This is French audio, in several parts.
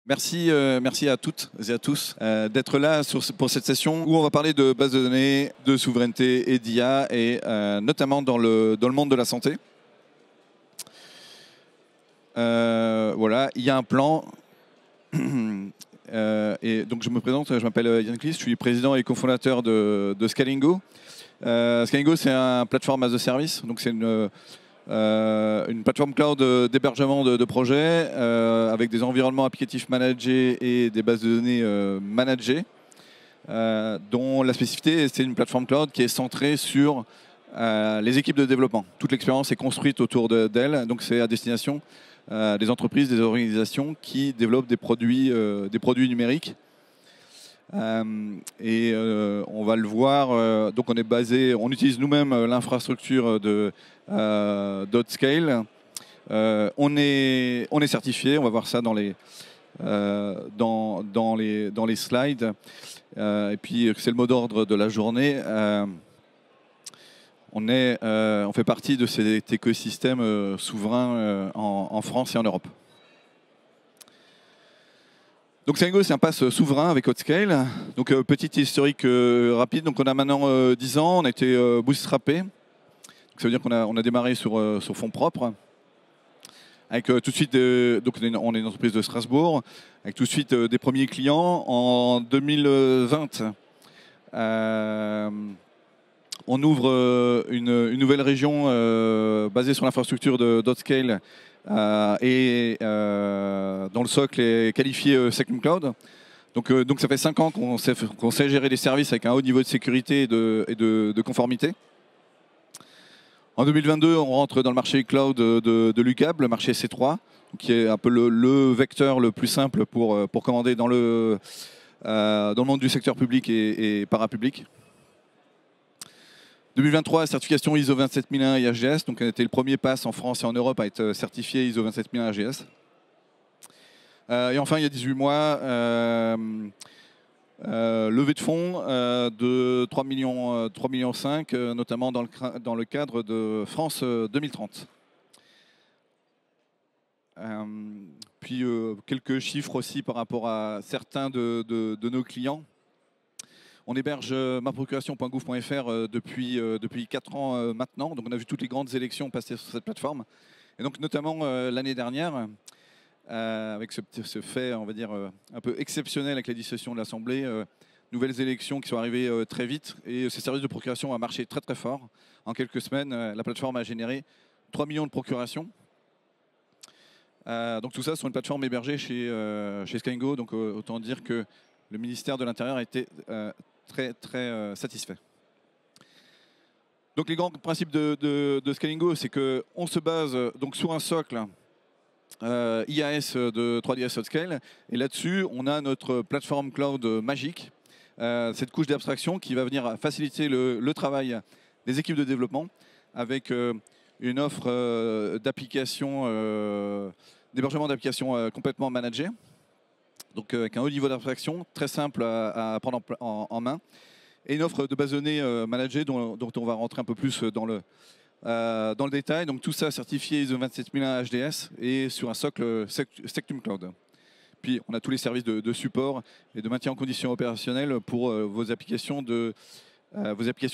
Merci à toutes et à tous d'être là pour cette session où on va parler de bases de données, de souveraineté et d'IA, et notamment dans le monde de la santé. Voilà, il y a un plan. Et donc je me présente, je m'appelle Yann Clist, je suis président et cofondateur de Scalingo. Scalingo, c'est un plateforme as a service, donc c'est une plateforme cloud d'hébergement de projets avec des environnements applicatifs managés et des bases de données managées, dont la spécificité, c'est une plateforme cloud qui est centrée sur les équipes de développement. Toute l'expérience est construite autour d'elle, donc c'est à destination des entreprises, des organisations qui développent des produits numériques. On va le voir, donc on utilise nous-mêmes l'infrastructure de Scale. On est certifié, on va voir ça dans les slides. Et puis c'est le mot d'ordre de la journée. On fait partie de cet écosystème souverain en France et en Europe. Donc Scalingo, c'est un pass souverain avec Hotscale. Donc petite historique rapide. Donc on a maintenant 10 ans, on a été bootstrappé. Donc, ça veut dire qu'on a démarré sur fonds propres. Avec tout de suite, donc on est une entreprise de Strasbourg, avec tout de suite des premiers clients. En 2020, on ouvre une nouvelle région basée sur l'infrastructure de Hotscale. Dont le socle est qualifié Sectum Cloud. Donc ça fait 5 ans qu'on sait gérer des services avec un haut niveau de sécurité et de conformité. En 2022, on rentre dans le marché cloud de l'UCAB, le marché C3, qui est un peu le vecteur le plus simple pour commander dans le monde du secteur public et parapublic. 2023, certification ISO 27001 et HGS, donc on a été le premier pass en France et en Europe à être certifié ISO 27001 HGS. Et enfin, il y a 18 mois, levée de fonds de 3,5 millions, notamment dans le cadre de France 2030. Puis quelques chiffres aussi par rapport à certains de nos clients. On héberge maprocuration.gouv.fr depuis 4 ans maintenant. Donc on a vu toutes les grandes élections passer sur cette plateforme. Et donc notamment l'année dernière, avec ce fait, on va dire, un peu exceptionnel avec la dissolution de l'Assemblée, nouvelles élections qui sont arrivées très vite. Et ces services de procuration ont marché très très fort. En quelques semaines, la plateforme a généré 3 millions de procurations. Donc tout ça sur une plateforme hébergée chez Scalingo. Donc autant dire que le ministère de l'Intérieur a été très satisfait. Donc les grands principes de Scalingo, c'est qu'on se base donc sur un socle IaaS de 3DS Hotscale, et là-dessus on a notre plateforme cloud magique, cette couche d'abstraction qui va venir faciliter le travail des équipes de développement avec une offre d'hébergement d'applications complètement managée. Donc avec un haut niveau d'abstraction, très simple à prendre en main, et une offre de base de données managée dont on va rentrer un peu plus dans le détail. Donc tout ça certifié ISO 27001 HDS et sur un socle Sectum Cloud. Puis on a tous les services de support et de maintien en condition opérationnelle pour vos applications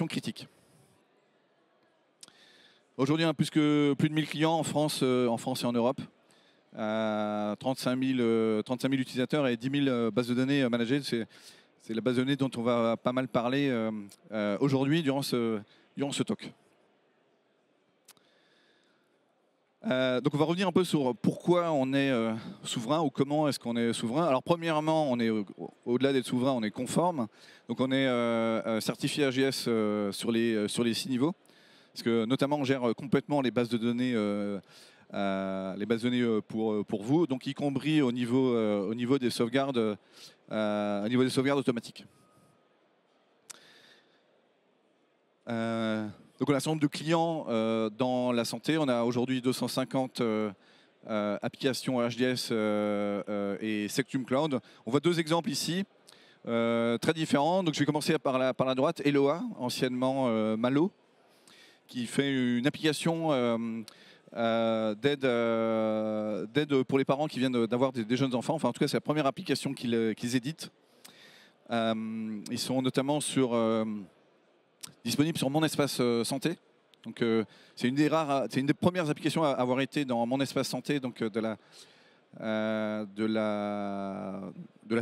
critiques. Aujourd'hui, on a plus de 1000 clients en France et en Europe. 35 000 utilisateurs et 10 000 bases de données managées. C'est la base de données dont on va pas mal parler aujourd'hui durant ce talk. Donc on va revenir un peu sur pourquoi on est souverain ou comment est-ce qu'on est souverain. Alors premièrement, on est au-delà d'être souverain, on est conforme. Donc on est certifié AGS sur les 6 niveaux. Parce que notamment on gère complètement les bases de données pour vous, donc y compris au niveau des sauvegardes, automatiques. Donc on a un certain nombre de clients dans la santé. On a aujourd'hui 250 applications HDS et Sectum Cloud. On voit 2 exemples ici, très différents. Donc je vais commencer par la droite, Eloa, anciennement Malo, qui fait une application d'aide pour les parents qui viennent d'avoir des jeunes enfants. Enfin, en tout cas, c'est la première application qu'ils éditent. Ils sont notamment disponibles sur Mon Espace Santé. Donc, c'est une des premières applications à avoir été dans Mon Espace Santé, donc de la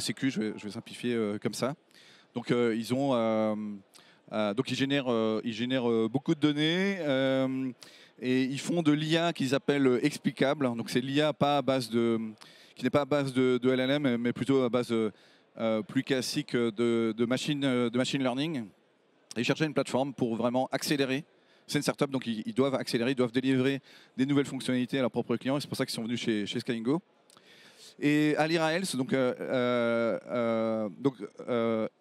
Sécu, je vais simplifier comme ça. Donc, ils génèrent beaucoup de données et ils font de l'IA qu'ils appellent explicable. Donc, c'est l'IA qui n'est pas à base de LLM, mais plutôt à base plus classique de machine learning. Et ils cherchaient une plateforme pour vraiment accélérer. C'est une startup, donc ils doivent accélérer, ils doivent délivrer des nouvelles fonctionnalités à leurs propres clients. Et c'est pour ça qu'ils sont venus chez Scalingo. Et Alira Health,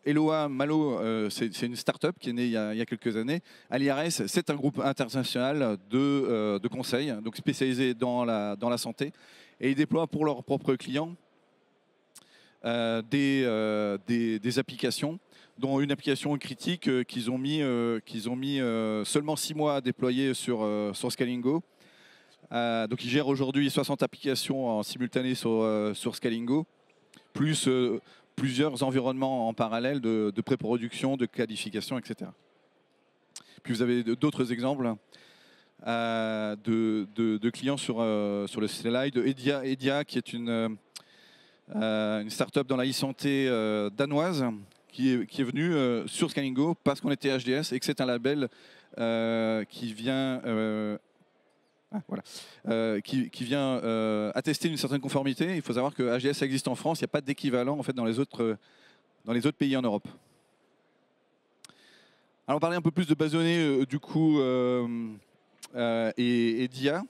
Eloa Malo, c'est une start-up qui est née il y a quelques années. Alira Health, c'est un groupe international de conseils, donc spécialisé dans la santé. Et ils déploient pour leurs propres clients des applications, dont une application critique qu'ils ont mis seulement 6 mois à déployer sur Scalingo. Donc ils gèrent aujourd'hui 60 applications en simultané sur Scalingo, plus plusieurs environnements en parallèle de pré-production, de qualification, etc. Puis vous avez d'autres exemples de clients sur le slide. Edia, qui est une start-up dans la e-santé danoise, qui est venue sur Scalingo parce qu'on était HDS et que c'est un label qui vient attester une certaine conformité. Il faut savoir que HDS existe en France, il n'y a pas d'équivalent en fait dans les autres pays en Europe. Alors on parlait un peu plus de base de données du coup et d'IA.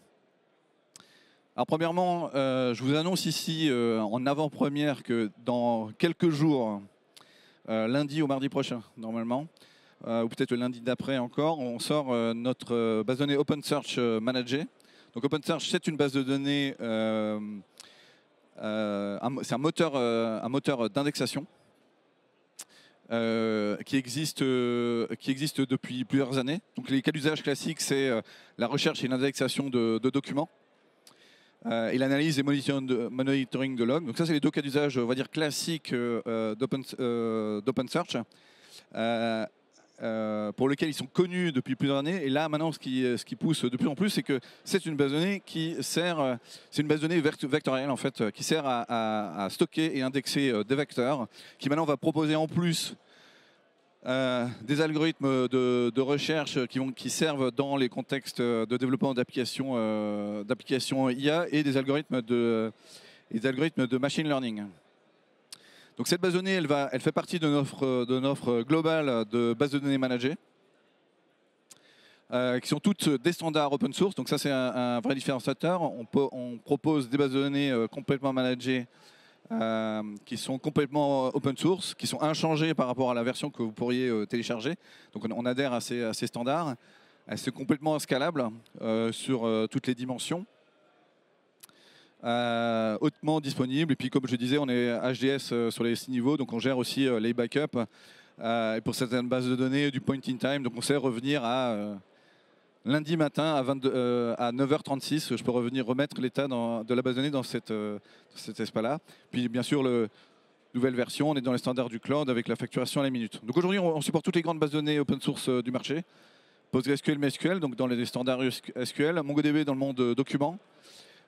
Alors premièrement, je vous annonce ici en avant-première que dans quelques jours, lundi ou mardi prochain normalement, ou peut-être le lundi d'après encore, on sort notre base de données OpenSearch managée. Donc OpenSearch, c'est une base de données, c'est un moteur d'indexation qui existe depuis plusieurs années. Donc les cas d'usage classiques, c'est la recherche et l'indexation de documents et l'analyse et monitoring de logs. Donc ça, c'est les deux cas d'usage, on va dire, classiques d'OpenSearch. Pour lesquels ils sont connus depuis plusieurs années. Et là, maintenant, ce qui pousse de plus en plus, c'est que c'est une base de données c'est une base de données vectorielle, en fait, qui sert à stocker et indexer des vecteurs, qui maintenant va proposer en plus des algorithmes de recherche qui servent dans les contextes de développement d'applications IA et des algorithmes de machine learning. Donc cette base de données, elle fait partie de notre globale de bases de données managées, qui sont toutes des standards open source. Donc ça, c'est un vrai différenciateur. On propose des bases de données complètement managées, qui sont complètement open source, qui sont inchangées par rapport à la version que vous pourriez télécharger. Donc on adhère à ces standards. C'est complètement scalable sur toutes les dimensions. Hautement disponible, et puis comme je disais, on est HDS sur les 6 niveaux, donc on gère aussi les backups et pour certaines bases de données du point in time, donc on sait revenir à lundi matin à 9h36, je peux revenir remettre l'état de la base de données dans cet espace-là. Puis bien sûr, nouvelle version, on est dans les standards du cloud avec la facturation à la minute. Donc aujourd'hui, on supporte toutes les grandes bases de données open source du marché, PostgreSQL, MySQL, donc dans les standards SQL, MongoDB dans le monde documents,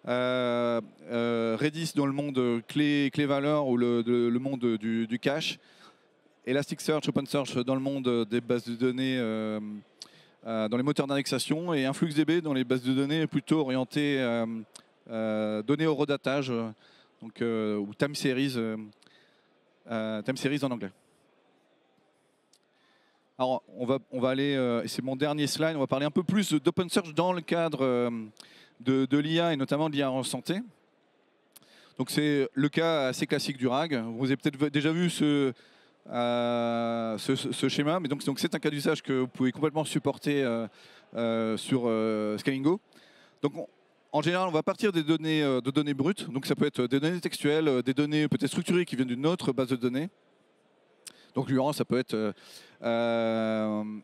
Redis dans le monde clé-valeur ou le monde du cache, Elasticsearch, OpenSearch dans le monde des bases de données, dans les moteurs d'indexation, et InfluxDB dans les bases de données plutôt orientées données au redatage, donc, ou time series en anglais. Alors on va aller, c'est mon dernier slide, on va parler un peu plus d'OpenSearch dans le cadre de l'IA et notamment de l'IA en santé. Donc c'est le cas assez classique du RAG. Vous avez peut-être déjà vu ce schéma, mais donc c'est un cas d'usage que vous pouvez complètement supporter sur Scalingo. Donc en général, on va partir des données de données brutes. Donc ça peut être des données textuelles, des données peut-être structurées qui viennent d'une autre base de données. Donc l'urgence, ça peut être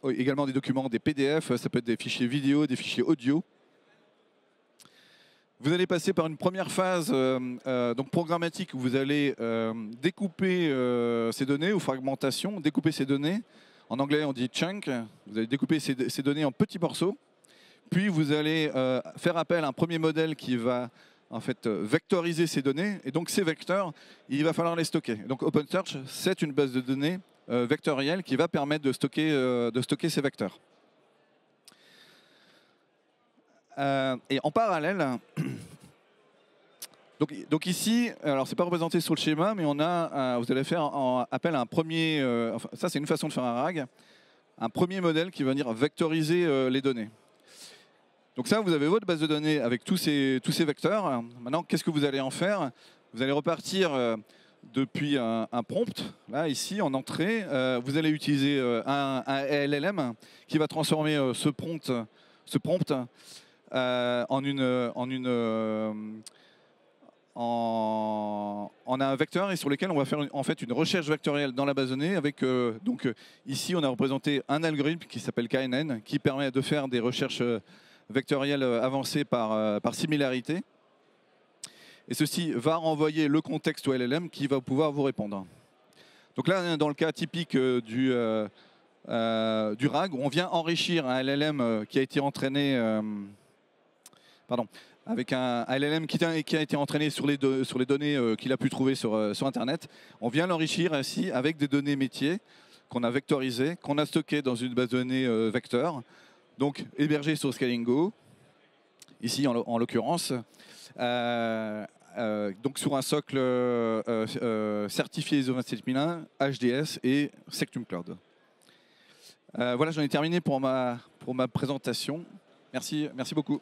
également des documents, des PDF, ça peut être des fichiers vidéo, des fichiers audio. Vous allez passer par une première phase donc programmatique où vous allez découper ces données ou fragmentation, découper ces données. En anglais, on dit chunk. Vous allez découper ces données en petits morceaux. Puis vous allez faire appel à un premier modèle qui va en fait vectoriser ces données. Et donc ces vecteurs, il va falloir les stocker. Donc OpenSearch, c'est une base de données vectorielle qui va permettre de stocker ces vecteurs. Et en parallèle, donc ici, alors c'est pas représenté sur le schéma, mais on a, vous allez faire appel à un premier, enfin, ça c'est une façon de faire un RAG, un premier modèle qui va venir vectoriser les données. Donc ça, vous avez votre base de données avec tous ces vecteurs. Maintenant, qu'est-ce que vous allez en faire? Vous allez repartir depuis un prompt, là ici en entrée, vous allez utiliser un LLM qui va transformer ce prompt en un vecteur et sur lequel on va faire en fait une recherche vectorielle dans la base de données avec donc ici on a représenté un algorithme qui s'appelle KNN qui permet de faire des recherches vectorielles avancées par similarité et ceci va renvoyer le contexte au LLM qui va pouvoir vous répondre. Donc là dans le cas typique du RAG, on vient enrichir un LLM qui a été entraîné avec un LLM qui a été entraîné sur les données qu'il a pu trouver sur Internet. On vient l'enrichir ainsi avec des données métiers qu'on a vectorisées, qu'on a stockées dans une base de données vecteur, donc hébergées sur Scalingo, ici en l'occurrence, donc sur un socle certifié ISO 27001, HDS et Sectum Cloud. Voilà, j'en ai terminé pour ma présentation. Merci beaucoup.